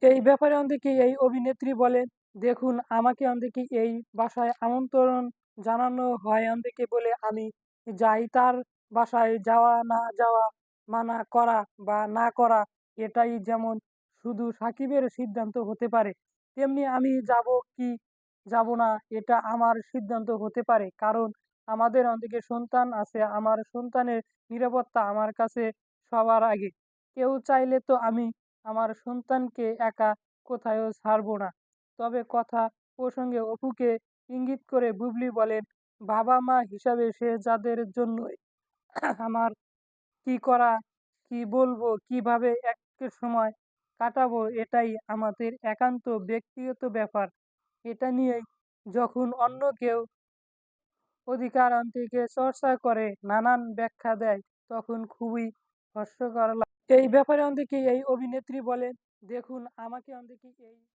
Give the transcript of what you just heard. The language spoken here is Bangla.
এই ব্যাপারে অন্দিকে এই অভিনেত্রী বলেন, "দেখুন আমাকে অন্দিকে এই বাসায় আমন্ত্রণ জানানো হয় অন্দিকে বলে আমি যাই। তার বাসায় যাওয়া না যাওয়া, মানা করা বা না করা এটাই যেমন শুধু সাকিবের সিদ্ধান্ত হতে পারে, তেমনি আমি যাবো কি যাব না এটা আমার সিদ্ধান্ত হতে পারে। কারণ আমাদের অন্দিকে সন্তান আছে। আমার সন্তানের নিরাপত্তা আমার কাছে সবার আগে। কেউ চাইলে তো আমি আমার সন্তানকে একা কোথাও ছাড়বো না।" তবে কথা প্রসঙ্গে অপুকে ইঙ্গিত করে বুবলি বলেন, "বাবা-মা হিসাবে শেহজাদের জন্যই আমার কি করা, কি বলবো, কিভাবে একটা সময় কাটাবো এটাই আমাদের একান্ত ব্যক্তিগত ব্যাপার। এটা নিয়েই যখন অন্য কেউ অধিকার আনতে চর্চা করে, নানান ব্যাখ্যা দেয়, তখন খুবই হাস্যকর লাগে।" এই ব্যাপারে অন্দিকে এই অভিনেত্রী বলেন, "দেখুন আমাকে অন্দিকে এই"